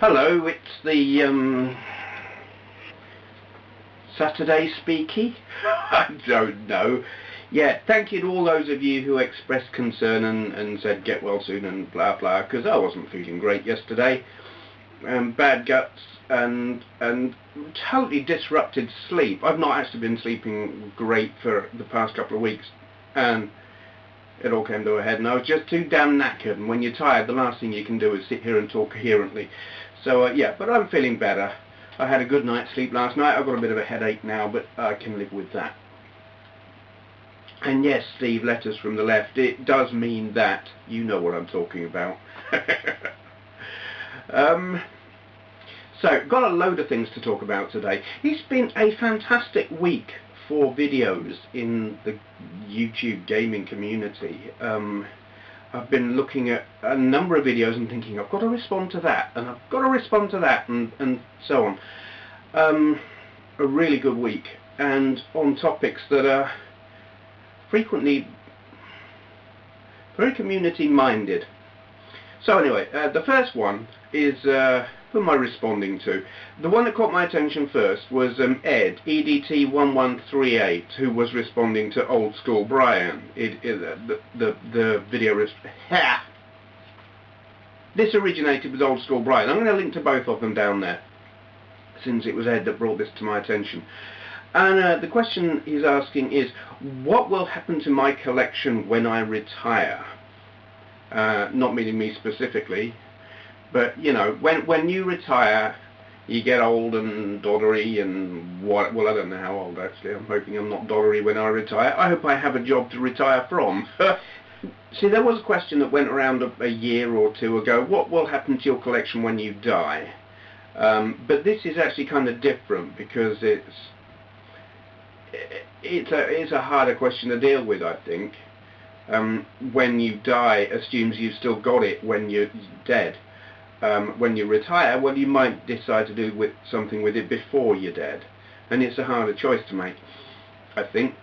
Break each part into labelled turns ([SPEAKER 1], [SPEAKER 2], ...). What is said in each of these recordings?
[SPEAKER 1] Hello, it's the Saturday Speakie? I don't know. Yeah, thank you to all those of you who expressed concern and said get well soon and blah blah, because I wasn't feeling great yesterday. Bad guts and totally disrupted sleep. I've not actually been sleeping great for the past couple of weeks, and it all came to a head, and I was just too damn knackered, and when you're tired the last thing you can do is sit here and talk coherently. So yeah, but I'm feeling better. I had a good night's sleep last night. I've got a bit of a headache now, but I can live with that. And yes, Steve, letters from the left, it does mean that. You know what I'm talking about. So, got a load of things to talk about today. It's been a fantastic week for videos in the YouTube gaming community. I've been looking at a number of videos and thinking, I've got to respond to that, and I've got to respond to that, and so on. A really good week, and on topics that are frequently very community-minded. So anyway, the first one is, who am I responding to? The one that caught my attention first was Ed, EDT1138, who was responding to OldSkoolBrian. The video this originated with OldSkoolBrian. I'm going to link to both of them down there, since it was Ed that brought this to my attention. And the question he's asking is, what will happen to my collection when I retire? Not meaning me specifically, but you know, when you retire, you get old and doddery and what? Well, I don't know how old actually. I'm hoping I'm not doddery when I retire. I hope I have a job to retire from. See, there was a question that went around a year or two ago. What will happen to your collection when you die? But this is actually kind of different, because it's a harder question to deal with, I think. When you die assumes you've still got it when you're dead. When you retire, well, you might decide to do something with it before you're dead, and it's a harder choice to make, I think.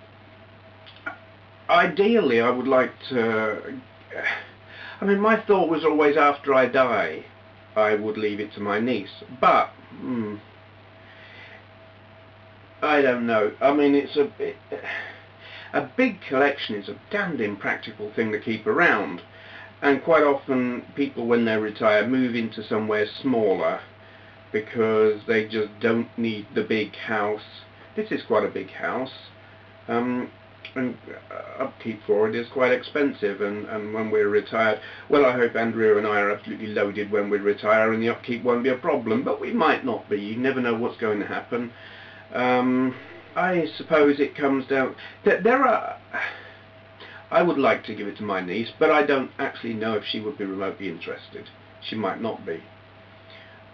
[SPEAKER 1] Ideally, I would like to, I mean, my thought was always after I die I would leave it to my niece, but I don't know. I mean, it's a big collection is a damned impractical thing to keep around, and quite often people, when they retire, move into somewhere smaller because they just don't need the big house. This is quite a big house, and upkeep for it is quite expensive, and when we're retired, well, I hope Andrea and I are absolutely loaded when we retire and the upkeep won't be a problem, but we might not be. You never know what's going to happen. I suppose it comes down that I would like to give it to my niece, but I don't actually know if she would be remotely interested. She might not be.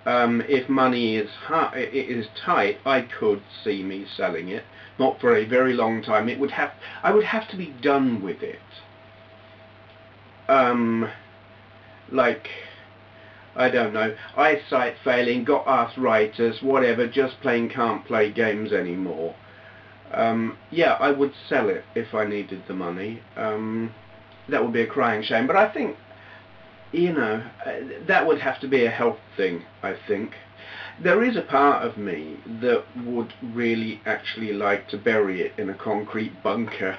[SPEAKER 1] If money is tight, I could see me selling it, not for a very long time. I would have to be done with it. Like, I don't know, eyesight failing, got arthritis, whatever, just plain can't play games anymore. Yeah, I would sell it if I needed the money. That would be a crying shame, but I think, you know, that would have to be a health thing, I think. There is a part of me that would really actually like to bury it in a concrete bunker,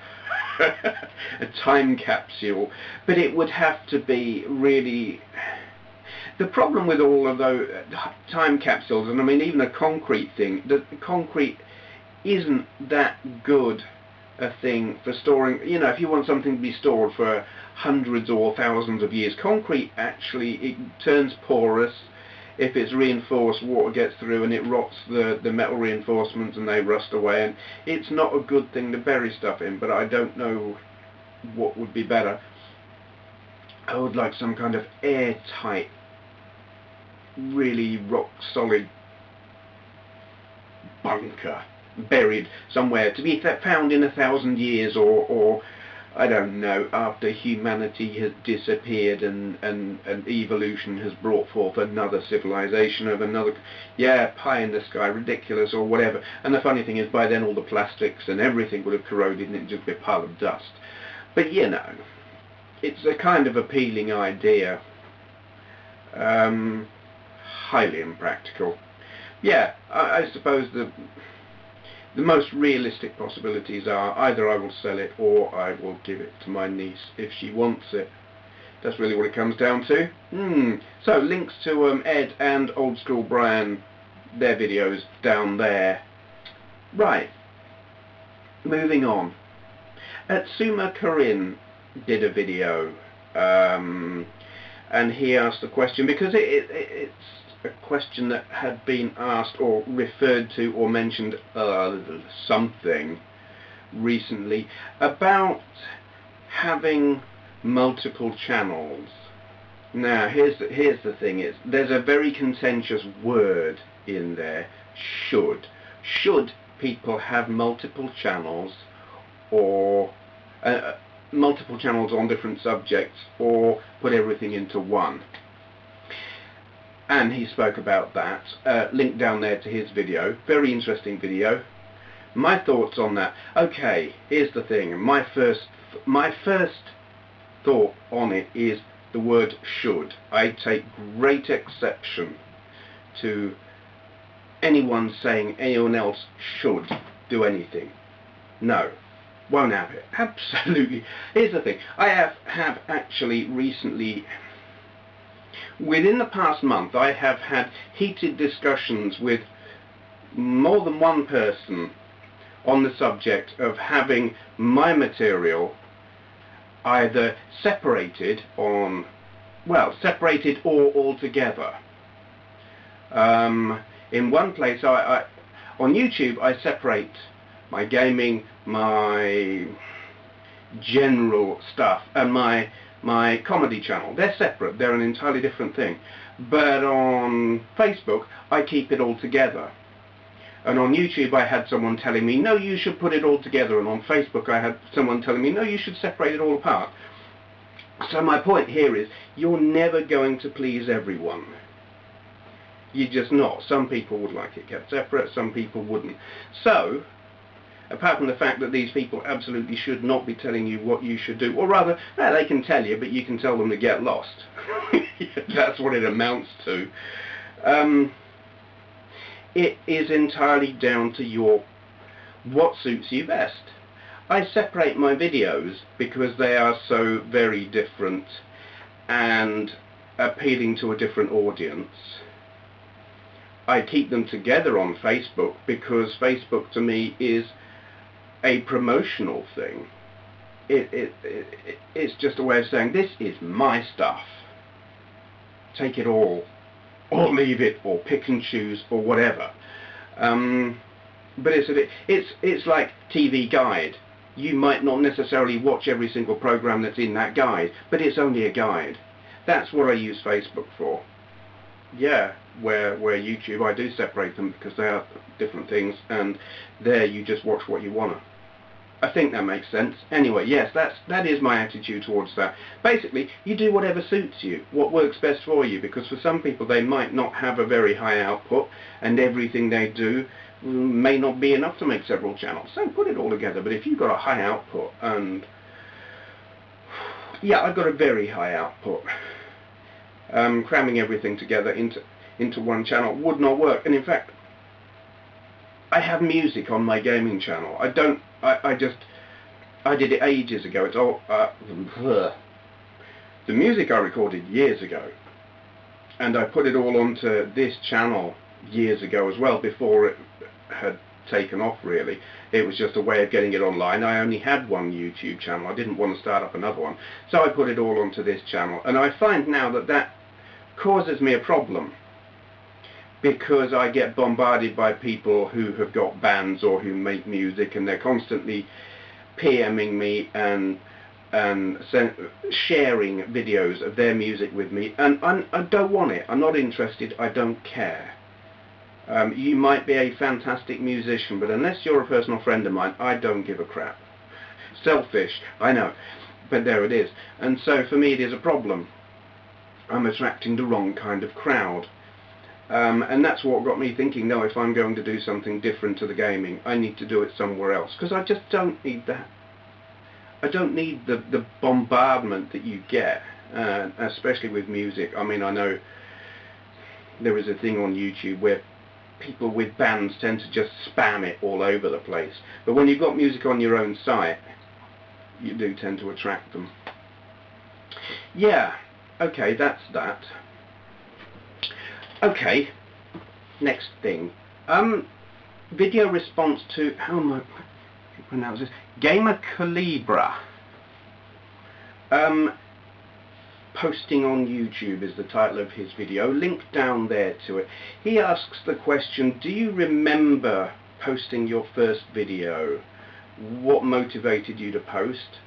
[SPEAKER 1] a time capsule, but it would have to be really... The problem with all of those time capsules, and I mean even a concrete thing, the concrete isn't that good a thing for storing. You know, if you want something to be stored for hundreds or thousands of years, concrete actually, it turns porous. If it's reinforced, water gets through and it rots the metal reinforcements and they rust away, and it's not a good thing to bury stuff in, but I don't know what would be better. I would like some kind of airtight, really rock solid bunker buried somewhere to be found in 1,000 years, or I don't know, after humanity has disappeared and evolution has brought forth another civilization of another, yeah, pie in the sky, ridiculous, or whatever. And the funny thing is, by then all the plastics and everything would have corroded and it'd just be a pile of dust. But you know, it's a kind of appealing idea. highly impractical. Yeah, I suppose the most realistic possibilities are either I will sell it or I will give it to my niece if she wants it. That's really what it comes down to. So links to Ed and OldSkoolBrian, their videos down there. Right, moving on. AtsumaKarin did a video, and he asked a question, because it's a question that had been asked or referred to or mentioned something recently about having multiple channels. Now here's the thing, is there's a very contentious word in there, should people have multiple channels, or multiple channels on different subjects, or put everything into one? And he spoke about that. Link down there to his video, very interesting video. My thoughts on that. Okay, here's the thing. My first thought on it is the word should. I take great exception to anyone saying anyone else should do anything. No, won't have it. Absolutely. Here's the thing. I have actually recently, within the past month, I have had heated discussions with more than one person on the subject of having my material either separated or all together. In one place, on YouTube, I separate my gaming, my general stuff, and my comedy channel. They're separate. They're an entirely different thing. But on Facebook, I keep it all together. And on YouTube, I had someone telling me, no, you should put it all together. And on Facebook, I had someone telling me, no, you should separate it all apart. So my point here is, you're never going to please everyone. You're just not. Some people would like it kept separate, some people wouldn't. So, apart from the fact that these people absolutely should not be telling you what you should do, or rather, they can tell you, but you can tell them to get lost. That's what it amounts to. It is entirely down to what suits you best. I separate my videos because they are so very different and appealing to a different audience. I keep them together on Facebook because Facebook to me is a promotional thing. It's just a way of saying, this is my stuff. Take it all, or leave it, or pick and choose, or whatever. But it's like TV Guide. You might not necessarily watch every single program that's in that guide, but it's only a guide. That's what I use Facebook for. Yeah, where YouTube, I do separate them because they are different things, and there you just watch what you want. I think that makes sense. Anyway, yes, that is my attitude towards that. Basically, you do whatever suits you, what works best for you, because for some people they might not have a very high output, and everything they do may not be enough to make several channels. So put it all together. But if you've got a high output, and yeah, I've got a very high output, cramming everything together into one channel would not work. And in fact, I have music on my gaming channel. I did it ages ago. It's all the music I recorded years ago, and I put it all onto this channel years ago as well, before it had taken off really. It was just a way of getting it online. I only had one YouTube channel. I didn't want to start up another one, so I put it all onto this channel. And I find now that causes me a problem, because I get bombarded by people who have got bands or who make music, and they're constantly PMing me and sharing videos of their music with me, and I don't want it. I'm not interested. I don't care. You might be a fantastic musician, but unless you're a personal friend of mine, I don't give a crap. Selfish, I know, but there it is. And so for me it is a problem. I'm attracting the wrong kind of crowd. And that's what got me thinking, no, if I'm going to do something different to the gaming, I need to do it somewhere else, because I just don't need that. I don't need the bombardment that you get, especially with music. I mean, I know there is a thing on YouTube where people with bands tend to just spam it all over the place. But when you've got music on your own site, you do tend to attract them. Yeah, okay, that's that. Okay, next thing. Video response to, how am I pronounce this? gamerculebra. Posting on YouTube is the title of his video. Link down there to it. He asks the question, do you remember posting your first video? What motivated you to post?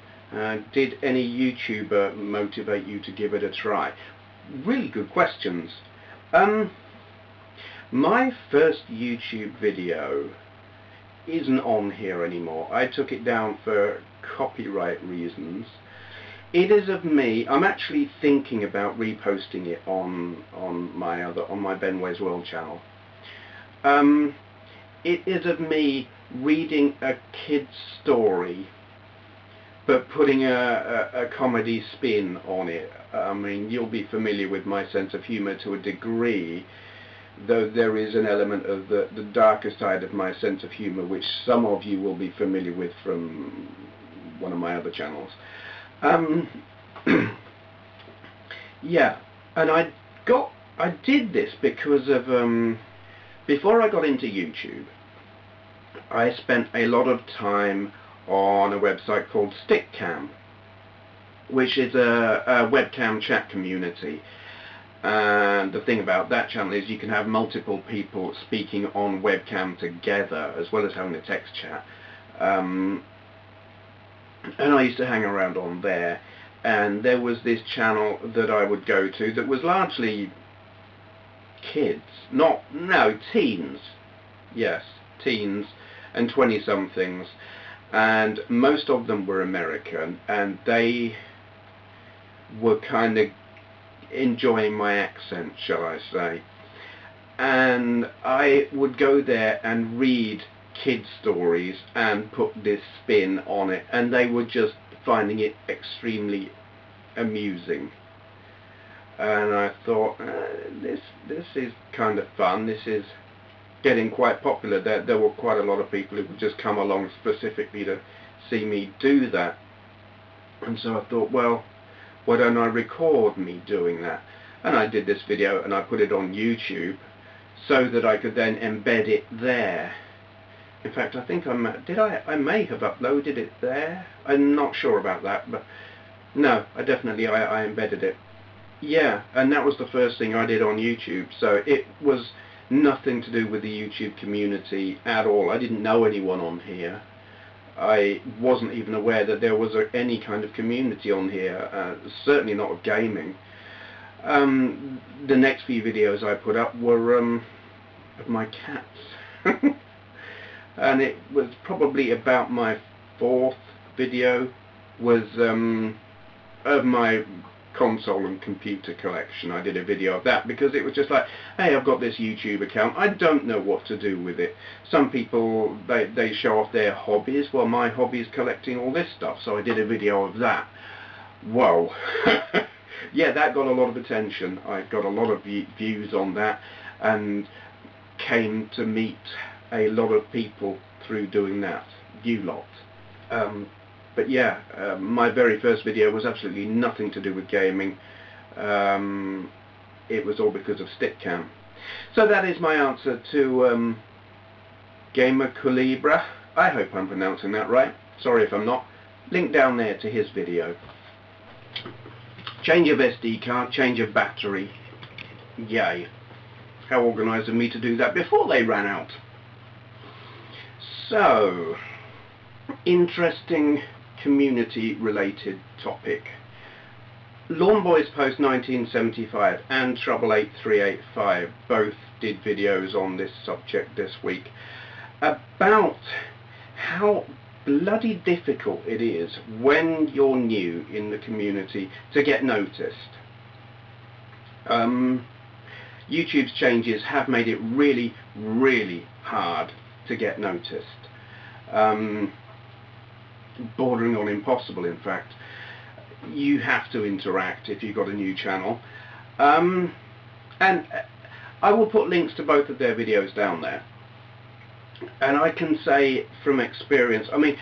[SPEAKER 1] Did any YouTuber motivate you to give it a try? Really good questions. My first YouTube video isn't on here anymore. I took it down for copyright reasons. It is of me. I'm actually thinking about reposting it on my Benway's World channel. It is of me reading a kid's story, but putting a comedy spin on it. I mean, you'll be familiar with my sense of humour to a degree, though there is an element of the darker side of my sense of humour which some of you will be familiar with from one of my other channels. Yeah, and I did this because of before I got into YouTube, I spent a lot of time on a website called Stickcam, which is a webcam chat community. And the thing about that channel is you can have multiple people speaking on webcam together, as well as having a text chat. And I used to hang around on there, and there was this channel that I would go to that was largely kids, teens. Yes, teens and 20-somethings, and most of them were American, and they were kind of enjoying my accent, shall I say. And I would go there and read kid stories and put this spin on it, and they were just finding it extremely amusing. And I thought, this is kind of fun. This is getting quite popular. There were quite a lot of people who would just come along specifically to see me do that. And so I thought, well, why don't I record me doing that? And I did this video and I put it on YouTube so that I could then embed it there. In fact, I think I may have uploaded it there. I'm not sure about that, but no, I embedded it. Yeah, and that was the first thing I did on YouTube, so it was nothing to do with the YouTube community at all. I didn't know anyone on here. I wasn't even aware that there was any kind of community on here, certainly not of gaming. The next few videos I put up were of my cats. And it was probably about my fourth video was of my console and computer collection. I did a video of that because it was just like, hey, I've got this YouTube account, I don't know what to do with it. Some people, they show off their hobbies. Well, my hobby is collecting all this stuff, so I did a video of that. Whoa. Yeah, that got a lot of attention. I got a lot of views on that, and came to meet a lot of people through doing that. You lot. But yeah, my very first video was absolutely nothing to do with gaming. It was all because of Stickcam. So that is my answer to gamerculebra. I hope I'm pronouncing that right. Sorry if I'm not. Link down there to his video. Change of SD card, change of battery. Yay. How organised of me to do that before they ran out. So, interesting community related topic. Lawn Boys Post 1975 and Trouble 8385 both did videos on this subject this week about how bloody difficult it is when you're new in the community to get noticed. YouTube's changes have made it really, really hard to get noticed. Bordering on impossible, in fact. You have to interact if you've got a new channel. And I will put links to both of their videos down there. And I can say from experience, I mean,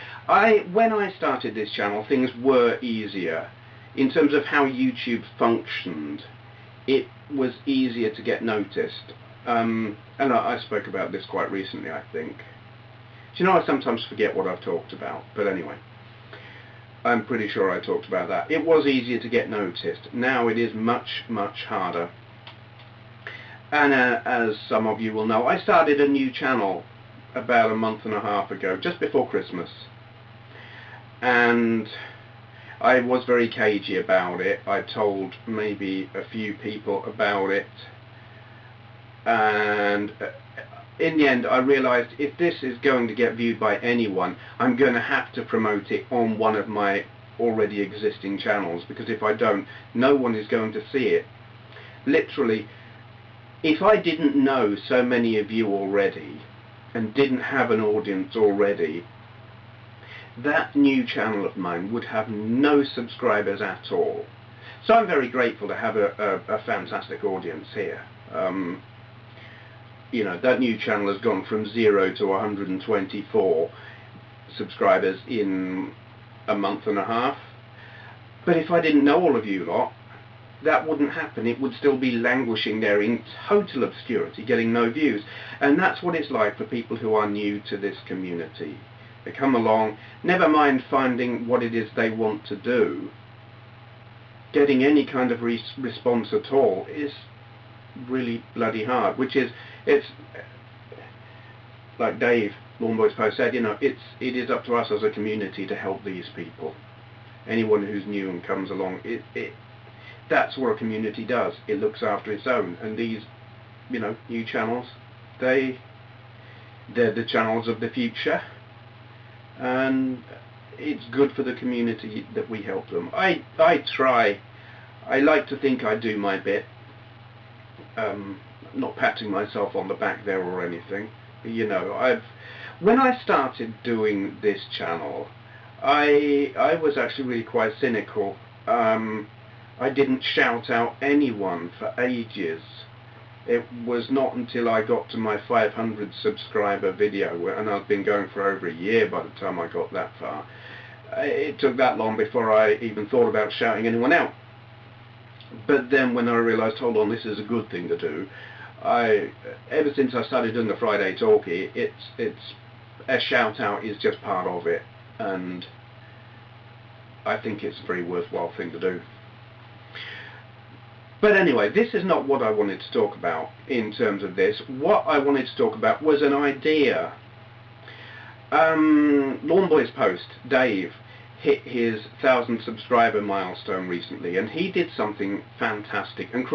[SPEAKER 1] when I started this channel, things were easier. In terms of how YouTube functioned, it was easier to get noticed. And I spoke about this quite recently, I think. Do you know, I sometimes forget what I've talked about, but anyway. I'm pretty sure I talked about that. It was easier to get noticed. Now it is much, much harder. And as some of you will know, I started a new channel about a month and a half ago, just before Christmas. And I was very cagey about it. I told maybe a few people about it. And in the end, I realized if this is going to get viewed by anyone, I'm going to have to promote it on one of my already existing channels, because if I don't, no one is going to see it. Literally, if I didn't know so many of you already and didn't have an audience already, that new channel of mine would have no subscribers at all. So I'm very grateful to have a fantastic audience here. You know, that new channel has gone from 0 to 124 subscribers in a month and a half. But if I didn't know all of you lot, that wouldn't happen. It would still be languishing there in total obscurity, getting no views. And that's what it's like for people who are new to this community. They come along, never mind finding what it is they want to do, getting any kind of response at all is really bloody hard. Which is, it's like Dave Lawnboy's post said, you know, it is up to us as a community to help these people. Anyone who's new and comes along, that's what a community does. It looks after its own. And these, you know, new channels, they're the channels of the future, and it's good for the community that we help them. I like to think I do my bit. Not patting myself on the back there or anything. You know, when I started doing this channel, I was actually really quite cynical. I didn't shout out anyone for ages. It was not until I got to my 500 subscriber video, and I've been going for over a year by the time I got that far. It took that long before I even thought about shouting anyone out. But then when I realised, hold on, this is a good thing to do, ever since I started doing the Friday Talkie, it's a shout out is just part of it, and I think it's a very worthwhile thing to do. But anyway, this is not what I wanted to talk about in terms of this. What I wanted to talk about was an idea. Lawnboy's post, Dave, hit his 1,000 subscriber milestone recently, and he did something fantastic. And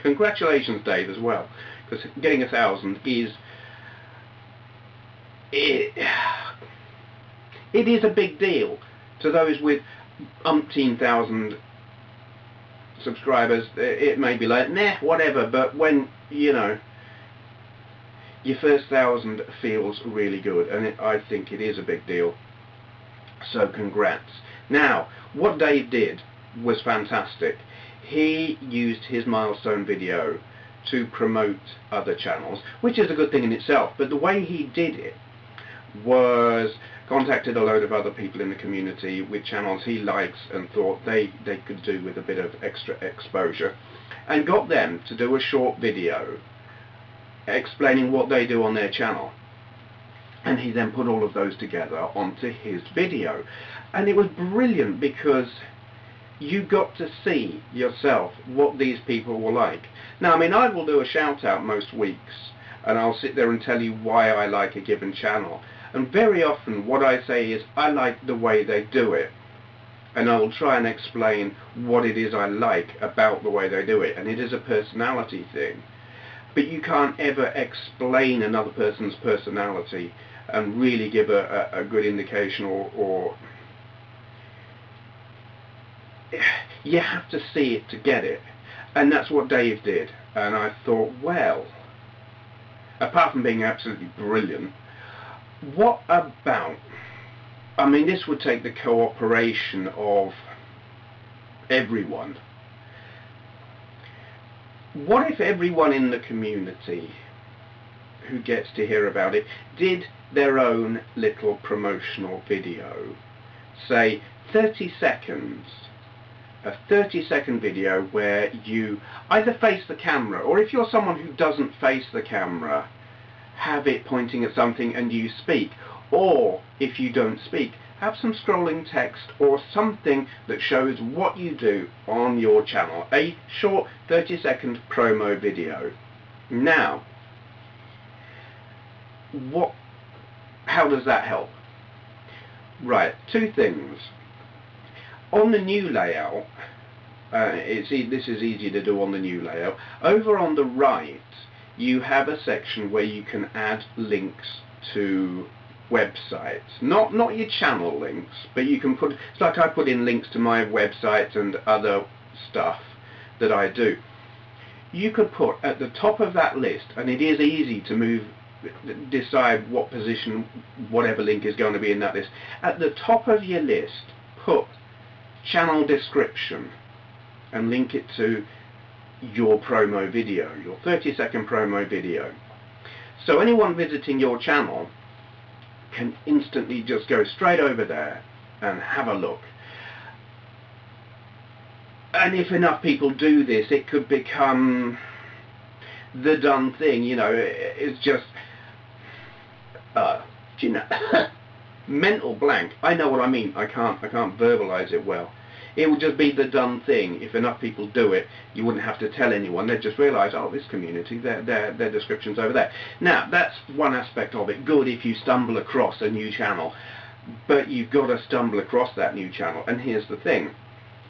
[SPEAKER 1] congratulations, Dave, as well, because getting 1,000 is it is a big deal to those with umpteen thousand subscribers. It may be like, nah, whatever, but when, you know, your first 1,000 feels really good, and I think it is a big deal. So congrats. Now, what Dave did was fantastic. He used his milestone video to promote other channels, which is a good thing in itself, but the way he did it was contacted a load of other people in the community with channels he likes and thought they could do with a bit of extra exposure, and got them to do a short video explaining what they do on their channel. And he then put all of those together onto his video, and it was brilliant because you got to see yourself what these people were like. Now, I mean, I will do a shout out most weeks, and I'll sit there and tell you why I like a given channel. And very often what I say is, I like the way they do it. And I will try and explain what it is I like about the way they do it. And it is a personality thing. But you can't ever explain another person's personality and really give a good indication, or you have to see it to get it. And that's what Dave did. And I thought, well, apart from being absolutely brilliant, what about, I mean, this would take the cooperation of everyone. What if everyone in the community who gets to hear about it did their own little promotional video, say 30 seconds, a 30-second video where you either face the camera, or if you're someone who doesn't face the camera, have it pointing at something and you speak, or if you don't speak, have some scrolling text or something that shows what you do on your channel, a short 30-second promo video. Now, how does that help? Right, two things. On the new layout, this is easy to do on the new layout. Over on the right, you have a section where you can add links to websites. Not your channel links, but you can put, it's like I put in links to my website and other stuff that I do. You could put at the top of that list, and it is easy to decide what position whatever link is going to be in that list. At the top of your list, put channel description and link it to your promo video, your 30-second promo video. So anyone visiting your channel can instantly just go straight over there and have a look. And if enough people do this, it could become the done thing. You know, it's just do you know, mental blank. I know what I mean. I can't verbalize it well. It would just be the done thing. If enough people do it, you wouldn't have to tell anyone. They'd just realise, oh, this community, their description's over there. Now, that's one aspect of it. Good if you stumble across a new channel, but you've got to stumble across that new channel. And here's the thing.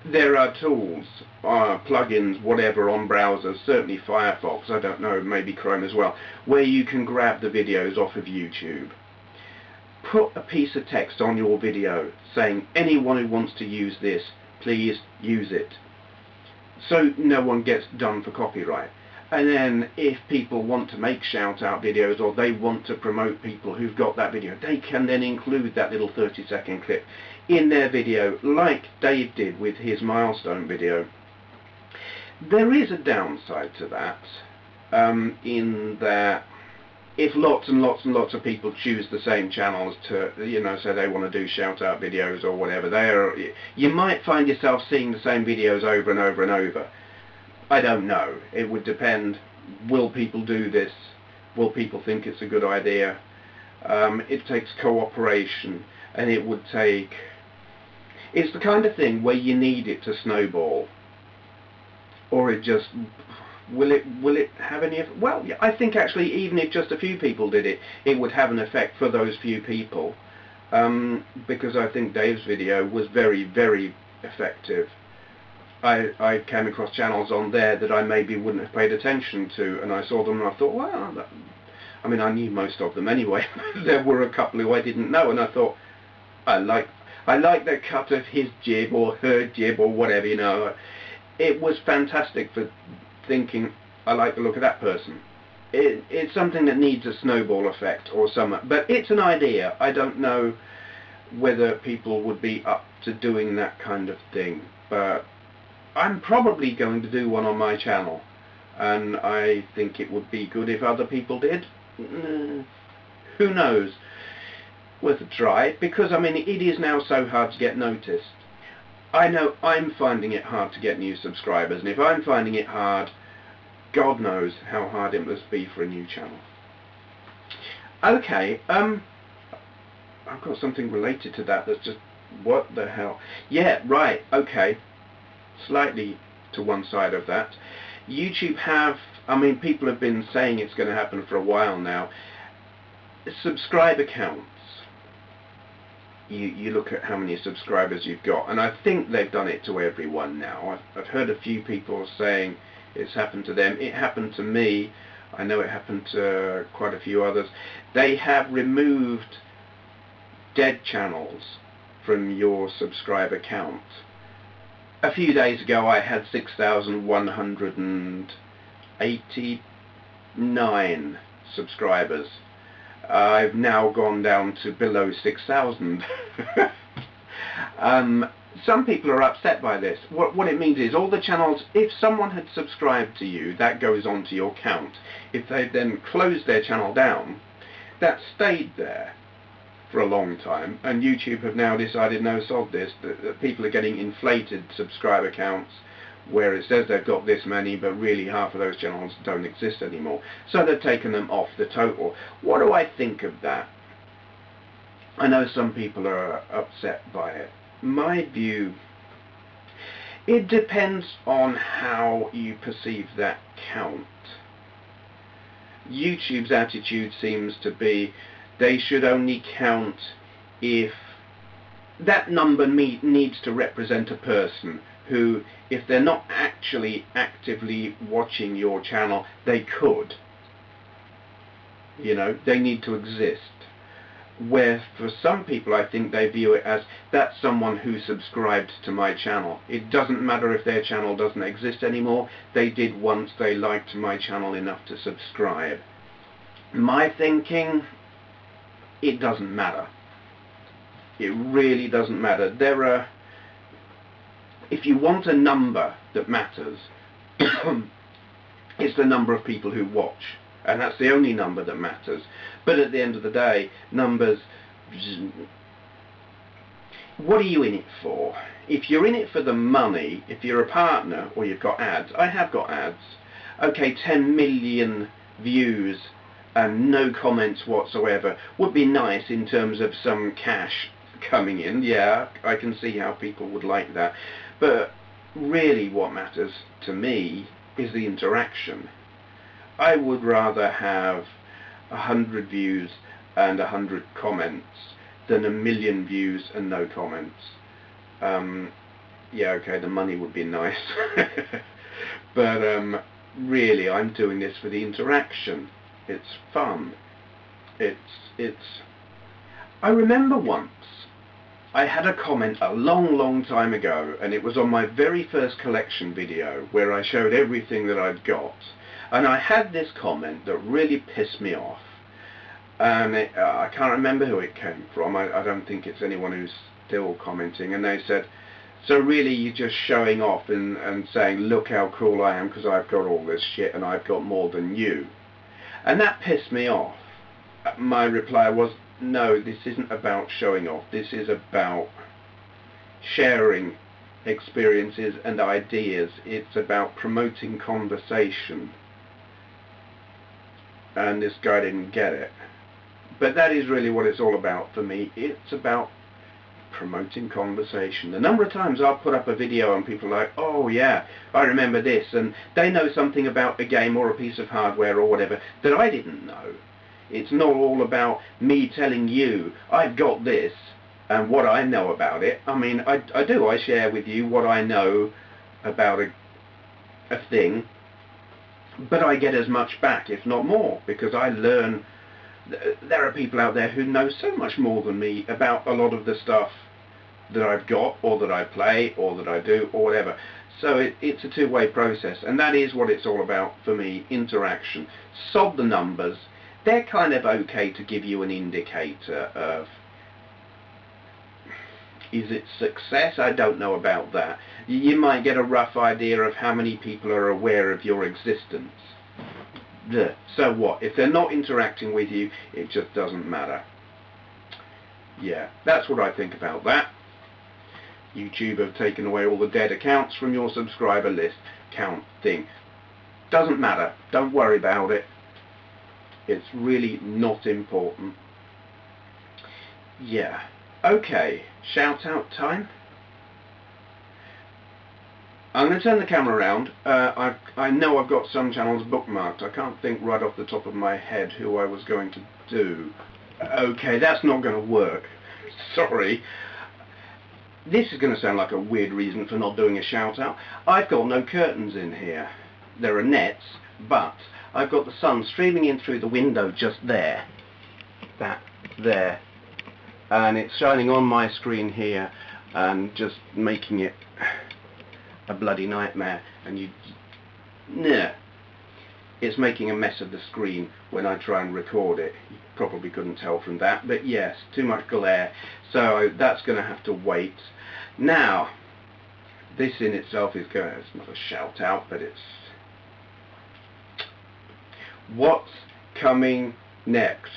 [SPEAKER 1] There are tools, plugins, whatever, on browsers, certainly Firefox, I don't know, maybe Chrome as well, where you can grab the videos off of YouTube. Put a piece of text on your video saying, anyone who wants to use this, please use it. So no one gets done for copyright. And then if people want to make shout-out videos, or they want to promote people who've got that video, they can then include that little 30-second clip in their video, like Dave did with his milestone video. There is a downside to that, in that if lots and lots and lots of people choose the same channels to, you know, say they want to do shout-out videos or whatever, you might find yourself seeing the same videos over and over and over. I don't know. It would depend. Will people do this? Will people think it's a good idea? It takes cooperation, and it would take... It's the kind of thing where you need it to snowball, or it just... Will it have any... Well, I think actually even if just a few people did it, it would have an effect for those few people, because I think Dave's video was very, very effective. I came across channels on there that I maybe wouldn't have paid attention to, and I saw them and I thought, well, I mean, I knew most of them anyway. There were a couple who I didn't know, and I thought, I like the cut of his jib or her jib or whatever, you know. It was fantastic for thinking, I like the look of that person. It's something that needs a snowball effect or something, but it's an idea. I don't know whether people would be up to doing that kind of thing, but I'm probably going to do one on my channel, and I think it would be good if other people did. Who knows? Worth a try, because I mean it is now so hard to get noticed. I know I'm finding it hard to get new subscribers, and if I'm finding it hard, God knows how hard it must be for a new channel. Okay, I've got something related to that that's just, what the hell? Yeah, right, okay. Slightly to one side of that. YouTube have, I mean, people have been saying it's going to happen for a while now. Subscriber counts. You look at how many subscribers you've got, and I think they've done it to everyone now. I've heard a few people saying it's happened to them. It happened to me. I know it happened to quite a few others. They have removed dead channels from your subscriber count. A few days ago I had 6,189 subscribers. I've now gone down to below 6,000. some people are upset by this. What it means is all the channels, if someone had subscribed to you, that goes onto your count. If they then closed their channel down, that stayed there for a long time, and YouTube have now decided, no, sod this, that people are getting inflated subscriber counts where it says they've got this many, but really half of those channels don't exist anymore. So they've taken them off the total. What do I think of that? I know some people are upset by it. My view, it depends on how you perceive that count. YouTube's attitude seems to be they should only count if that number needs to represent a person who, if they're not actually actively watching your channel, they could. You know, they need to exist. Where for some people I think they view it as, that's someone who subscribed to my channel. It doesn't matter if their channel doesn't exist anymore, they did once, they liked my channel enough to subscribe. My thinking, it doesn't matter. It really doesn't matter. If you want a number that matters, it's the number of people who watch. And that's the only number that matters. But at the end of the day, numbers... What are you in it for? If you're in it for the money, if you're a partner or you've got ads, I have got ads. Okay, 10 million views and no comments whatsoever would be nice in terms of some cash coming in. Yeah, I can see how people would like that. But really what matters to me is the interaction. I would rather have 100 views and 100 comments than 1 million views and no comments. Yeah, okay, the money would be nice. But really, I'm doing this for the interaction. It's fun. I remember once I had a comment a long time ago, and it was on my very first collection video where I showed everything that I'd got. And I had this comment that really pissed me off, and I can't remember who it came from. I don't think it's anyone who's still commenting. And they said, so really you're just showing off and saying, look how cool I am because I've got all this shit and I've got more than you. And that pissed me off. My reply was, no, this isn't about showing off. This is about sharing experiences and ideas. It's about promoting conversation. And this guy didn't get it. But that is really what it's all about for me. It's about promoting conversation. The number of times I'll put up a video and people are like, oh yeah, I remember this, and they know something about a game or a piece of hardware or whatever that I didn't know. It's not all about me telling you I've got this and what I know about it. I mean, I do. I share with you what I know about a thing, but I get as much back, if not more, because I learn. There are people out there who know so much more than me about a lot of the stuff that I've got, or that I play, or that I do, or whatever. So it's a two-way process, and that is what it's all about for me, interaction. Sod the numbers. They're kind of okay to give you an indicator of, is it success? I don't know about that. You might get a rough idea of how many people are aware of your existence. So what? If they're not interacting with you, it just doesn't matter. Yeah, that's what I think about that. YouTube have taken away all the dead accounts from your subscriber list. Count thing. Doesn't matter. Don't worry about it. It's really not important. Yeah. Okay, shout out time. I'm going to turn the camera around. I know I've got some channels bookmarked. I can't think right off the top of my head who I was going to do. Okay, that's not going to work. Sorry. This is going to sound like a weird reason for not doing a shout out. I've got no curtains in here. There are nets, but I've got the sun streaming in through the window just there. That there. And it's shining on my screen here and just making it a bloody nightmare. And it's making a mess of the screen when I try and record it. You probably couldn't tell from that, but yes, too much glare. So that's going to have to wait. Now, this in itself is going, it's not a shout out, but it's what's coming next.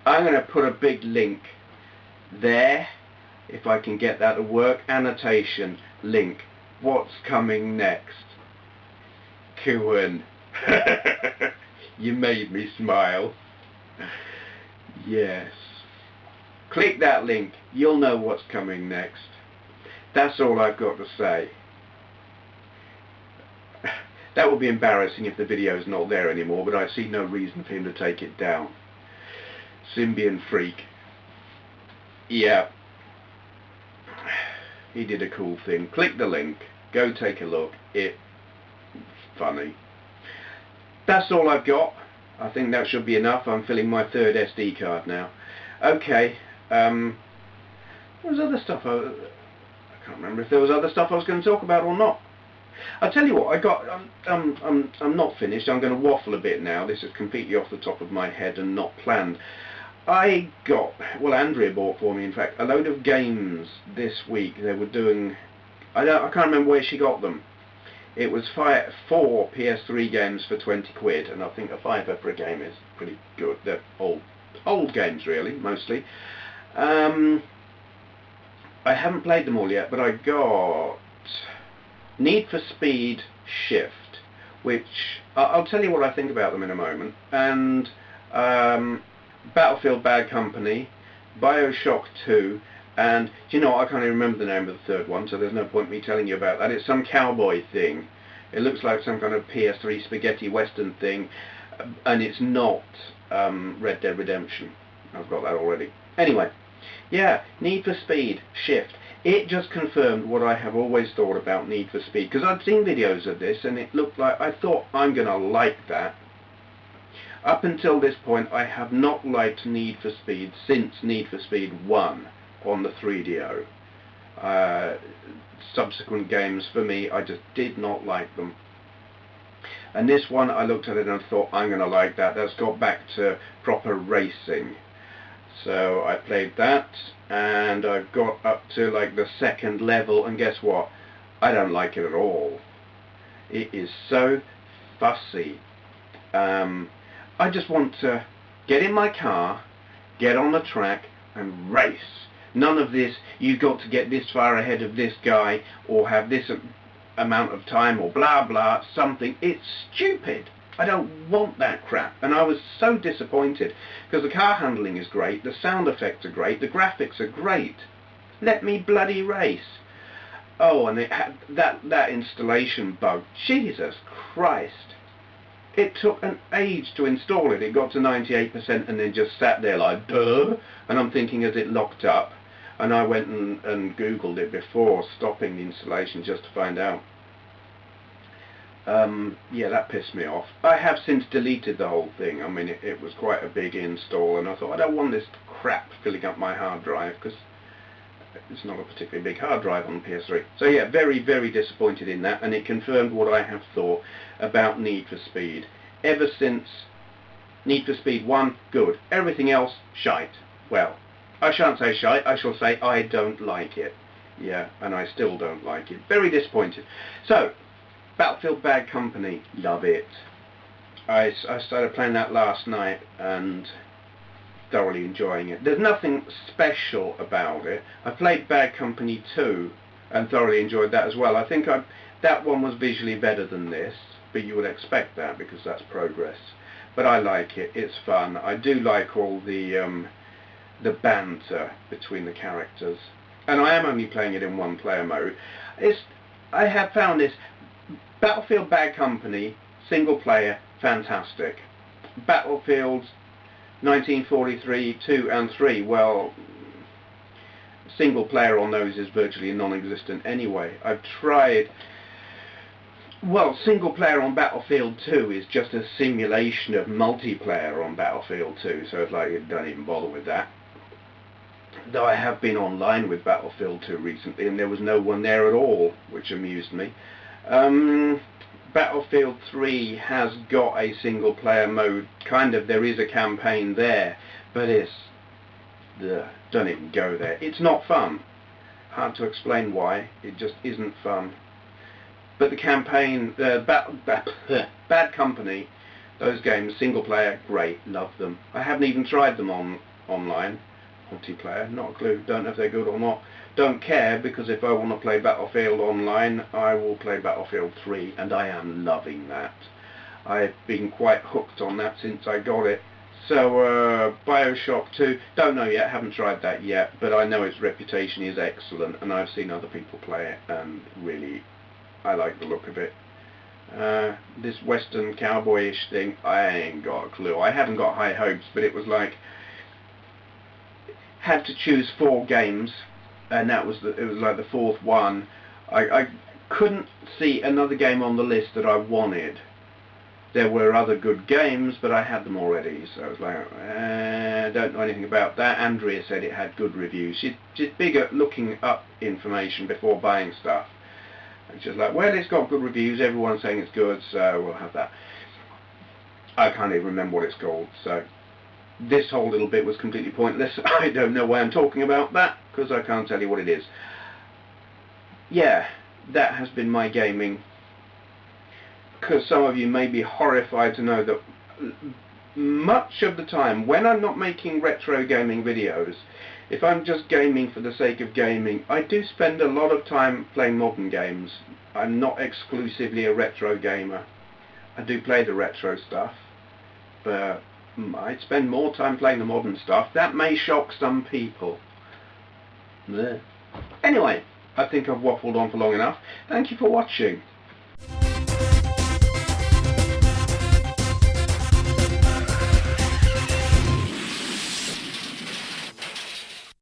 [SPEAKER 1] I'm going to put a big link there, if I can get that to work. Annotation, link, what's coming next. Cohen. You made me smile. Yes. Click that link, you'll know what's coming next. That's all I've got to say. That would be embarrassing if the video's not there anymore, but I see no reason for him to take it down. TheSymbianFreak. Yeah. He did a cool thing. Click the link, go take a look. It's funny. That's all I've got. I think that should be enough. I'm filling my third SD card now. Okay. There was other stuff. I can't remember if there was other stuff I was going to talk about or not. I'll tell you what. I'm not finished. I'm going to waffle a bit now. This is completely off the top of my head and not planned. I got, well, Andrea bought for me, in fact, a load of games this week. They were doing, I can't remember where she got them. It was 4 PS3 games for 20 quid, and I think a £5 for a game is pretty good. They're old games, really, mostly. I haven't played them all yet, but I got Need for Speed Shift, which I'll tell you what I think about them in a moment, and Battlefield Bad Company, BioShock 2, and do you know what, I can't even remember the name of the third one, so there's no point me telling you about that. It's some cowboy thing. It looks like some kind of PS3 spaghetti western thing, and it's not Red Dead Redemption. I've got that already. Anyway, yeah, Need for Speed Shift. It just confirmed what I have always thought about Need for Speed, because I'd seen videos of this and it looked like, I thought, I'm going to like that. Up until this point, I have not liked Need for Speed since Need for Speed 1 on the 3DO. Subsequent games, for me, I just did not like them. And this one, I looked at it and thought, I'm going to like that. That's got back to proper racing. So I played that, and I've got up to like the second level, and guess what? I don't like it at all. It is so fussy. I just want to get in my car, get on the track and race. None of this, you've got to get this far ahead of this guy or have this amount of time or blah blah something. It's stupid. I don't want that crap. And I was so disappointed because the car handling is great, the sound effects are great, the graphics are great. Let me bloody race. Oh, and it had that installation bug. Jesus Christ. It took an age to install it. It got to 98% and then just sat there like, duh. And I'm thinking, as it locked up? And I went and Googled it before stopping the installation just to find out. Yeah, that pissed me off. I have since deleted the whole thing. I mean, it was quite a big install, and I thought, I don't want this crap filling up my hard drive, because it's not a particularly big hard drive on the PS3. So yeah, very, very disappointed in that, and it confirmed what I have thought about Need for Speed. Ever since Need for Speed 1, good. Everything else, shite. Well, I shan't say shite, I shall say I don't like it. Yeah, and I still don't like it. Very disappointed. So, Battlefield Bad Company, love it. I started playing that last night and thoroughly enjoying it. There's nothing special about it. I played Bad Company 2 and thoroughly enjoyed that as well. I think that one was visually better than this, but you would expect that because that's progress. But I like it. It's fun. I do like all the banter between the characters. And I am only playing it in one player mode. I have found this. Battlefield Bad Company, single player, fantastic. Battlefields 1943, 2 and 3, well, single player on those is virtually non-existent anyway. I've tried, well, single player on Battlefield 2 is just a simulation of multiplayer on Battlefield 2, so it's like, you don't even bother with that. Though I have been online with Battlefield 2 recently and there was no one there at all, which amused me. Battlefield 3 has got a single player mode, kind of. There is a campaign there, but it's don't even go there. It's not fun. Hard to explain why. It just isn't fun. But the campaign, Bad Company, those games, single player, great, love them. I haven't even tried them online, multiplayer, not a clue, don't know if they're good or not. Don't care, because if I want to play Battlefield online, I will play Battlefield 3, and I am loving that. I've been quite hooked on that since I got it. So, Bioshock 2, don't know yet, haven't tried that yet, but I know its reputation is excellent, and I've seen other people play it, and really, I like the look of it. This western cowboyish thing, I ain't got a clue. I haven't got high hopes, but it was like, had to choose 4 games, and it was like the 4th one. I couldn't see another game on the list that I wanted. There were other good games, but I had them already, so I was like, I don't know anything about that. Andrea said it had good reviews. She's big at looking up information before buying stuff. And she's like, well, it's got good reviews, everyone's saying it's good, so we'll have that. I can't even remember what it's called, so this whole little bit was completely pointless. I don't know why I'm talking about that, because I can't tell you what it is. Yeah, that has been my gaming. Because some of you may be horrified to know that much of the time, when I'm not making retro gaming videos, if I'm just gaming for the sake of gaming, I do spend a lot of time playing modern games. I'm not exclusively a retro gamer. I do play the retro stuff, but I spend more time playing the modern stuff. That may shock some people. Anyway, I think I've waffled on for long enough. Thank you for watching.